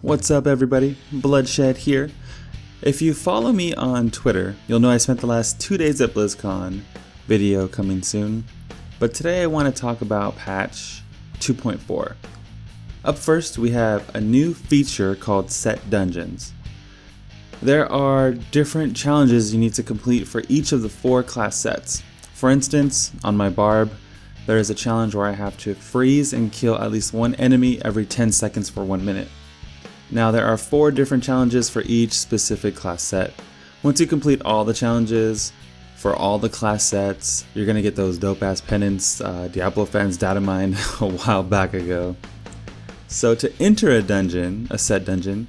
What's up everybody, Bluddshed here. If you follow me on Twitter, you'll know I spent the last 2 days at BlizzCon, video coming soon. But today I want to talk about patch 2.4. Up first we have a new feature called Set Dungeons. There are different challenges you need to complete for each of the 4 class sets. For instance, on my barb, there is a challenge where I have to freeze and kill at least one enemy every 10 seconds for 1 minute. Now there are 4 different challenges for each specific class set. Once you complete all the challenges for all the class sets, you're gonna get those dope ass pennants Diablo fans data mined a while back ago. So to enter a dungeon, a set dungeon,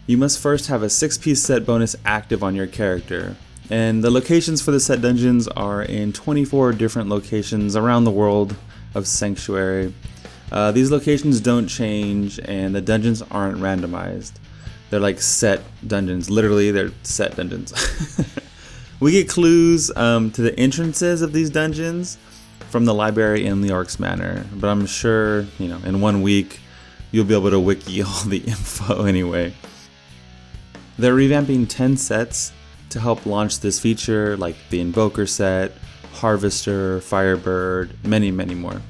you must first have a 6-piece set bonus active on your character. And the locations for the set dungeons are in 24 different locations around the world of Sanctuary. These locations don't change and the dungeons aren't randomized. They're like set dungeons, literally they're set dungeons. We get clues to the entrances of these dungeons from the library in the Orcs Manor, but I'm sure, in 1 week you'll be able to wiki all the info anyway. They're revamping 10 sets to help launch this feature, like the Invoker set, Harvester, Firebird, many more.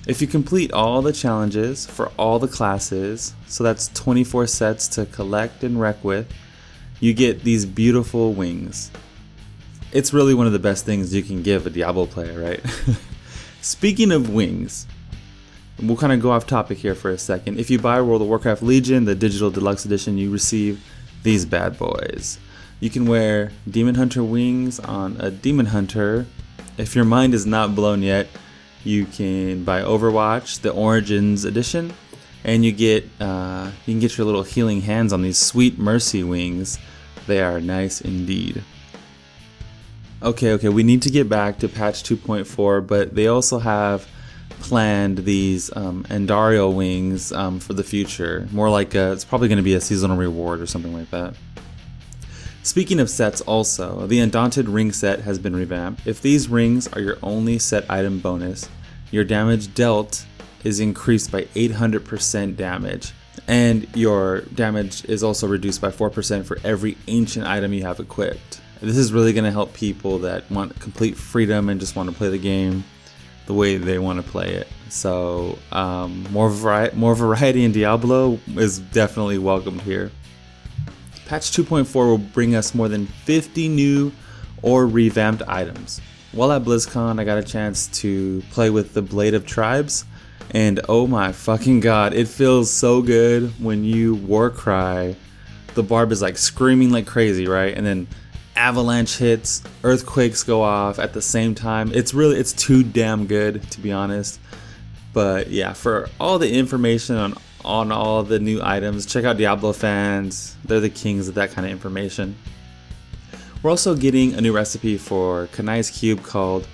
If you complete all the challenges for all the classes, so that's 24 sets to collect and wreck with, you get these beautiful wings. It's really one of the best things you can give a Diablo player, right? Speaking of wings, we'll kind of go off topic here for a second. If you buy World of Warcraft Legion, the digital deluxe edition, you receive these bad boys. You can wear Demon Hunter wings on a Demon Hunter. If your mind is not blown yet, you can buy Overwatch, the Origins edition, and you can get your little healing hands on these sweet Mercy wings. They are nice indeed. Okay, we need to get back to patch 2.4, but they also have planned these Andariel wings for the future. More like it's probably going to be a seasonal reward or something like that. Speaking of sets also, the Undaunted ring set has been revamped. If these rings are your only set item bonus, your damage dealt is increased by 800% damage, and your damage is also reduced by 4% for every ancient item you have equipped. This is really going to help people that want complete freedom and just want to play the game the way they want to play it. So more variety in Diablo is definitely welcomed here. Patch 2.4 will bring us more than 50 new or revamped items. While at BlizzCon, I got a chance to play with the Blade of Tribes, and oh my fucking god, it feels so good when you war cry. The barb is like screaming like crazy, right? And then avalanche hits, earthquakes go off at the same time. It's too damn good, to be honest. But yeah, for all the information on all of the new items, check out Diablo fans. They're the kings of that kind of information. We're also getting a new recipe for KANAI'S cube called,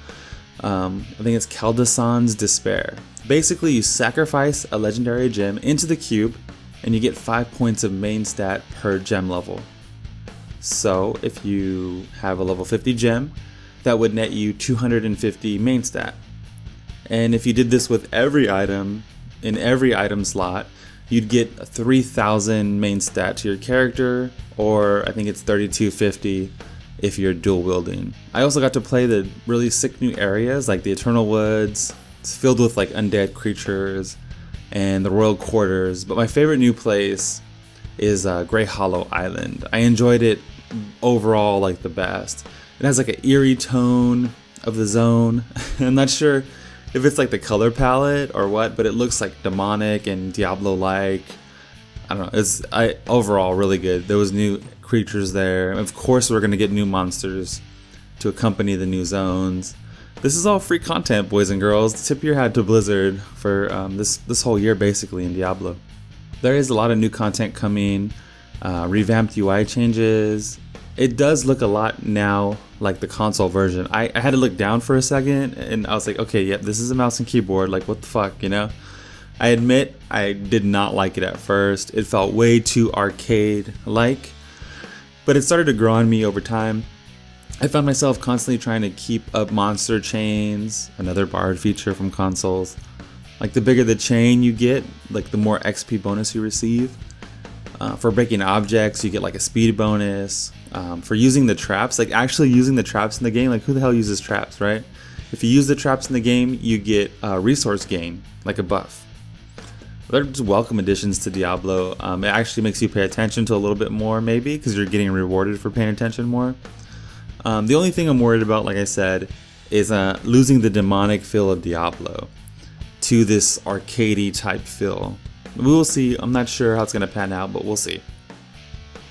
I think it's Kaldassan's Despair. Basically, you sacrifice a legendary gem into the cube and you get 5 points of main stat per gem level. So if you have a level 50 gem, that would net you 250 main stat. And if you did this with every item, in every item slot, you'd get 3,000 main stat to your character, or I think it's 3,250 if you're dual wielding. I also got to play the really sick new areas like the Eternal Woods. It's filled with like undead creatures, and the Royal Quarters. But my favorite new place is Greyhollow Island. I enjoyed it overall like the best. It has like an eerie tone of the zone. I'm not sure if it's like the color palette or what, but it looks like demonic and Diablo-like. I don't know. It's overall really good. There was new creatures there. Of course, we're gonna get new monsters to accompany the new zones. This is all free content, boys and girls. Tip your hat to Blizzard for this whole year, basically, in Diablo. There is a lot of new content coming. Revamped UI changes. It does look a lot now like the console version. I had to look down for a second and I was like, okay, yeah, this is a mouse and keyboard. Like, what the fuck, I admit I did not like it at first. It felt way too arcade-like, but it started to grow on me over time. I found myself constantly trying to keep up monster chains, another bard feature from consoles, Like the bigger the chain you get, like the more XP bonus you receive. For breaking objects, you get like a speed bonus. For using the traps, like actually using the traps in the game, like who the hell uses traps, right? If you use the traps in the game, you get resource gain, like a buff. They're just welcome additions to Diablo. It actually makes you pay attention to a little bit more, maybe, because you're getting rewarded for paying attention more. The only thing I'm worried about, like I said, is losing the demonic feel of Diablo to this arcadey type feel. We will see. I'm not sure how it's going to pan out, but we'll see.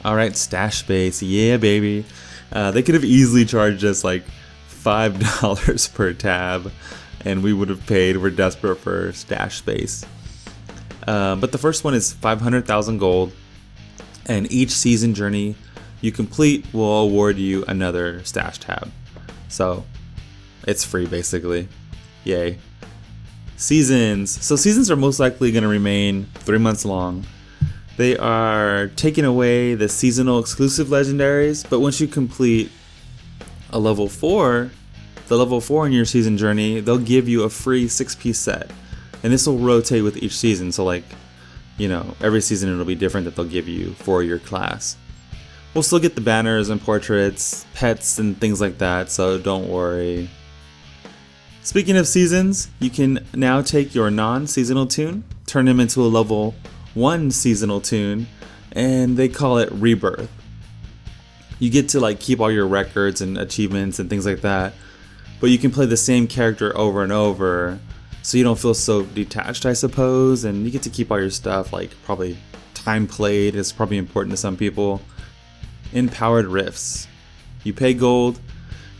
Alright, stash space. Yeah, baby. They could have easily charged us like $5 per tab, and we would have paid. We're desperate for stash space. But the first one is 500,000 gold, and each season journey you complete will award you another stash tab. So it's free basically. Yay. Seasons. So seasons are most likely going to remain 3 months long. They are taking away the seasonal exclusive legendaries, but once you complete a level 4, the level 4 in your season journey, they'll give you a free 6-piece set. And this will rotate with each season, so like, you know, every season it'll be different that they'll give you for your class. We'll still get the banners and portraits, pets and things like that, so don't worry. Speaking of seasons, you can now take your non-seasonal toon, turn them into a level 1 seasonal toon, and they call it REBIRTH. You get to like keep all your records and achievements and things like that, but you can play the same character over and over, so you don't feel so detached, I suppose, and you get to keep all your stuff, like probably time played is probably important to some people. Empowered rifts. You pay gold,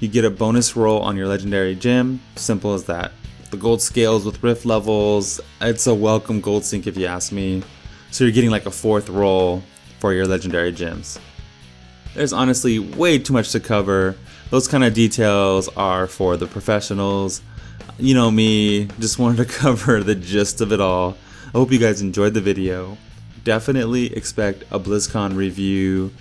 you get a bonus roll on your legendary gem, simple as that. The gold scales with rift levels, it's a welcome gold sink if you ask me. So you're getting like a 4th roll for your legendary gems. There's honestly way too much to cover. Those kind of details are for the professionals. You know me, just wanted to cover the gist of it all. I hope you guys enjoyed the video. Definitely expect a BlizzCon review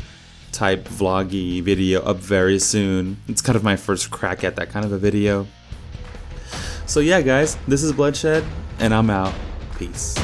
type vloggy video up very soon. It's kind of my first crack at that kind of a video. So yeah guys, this is Bloodshed, and I'm out. Peace.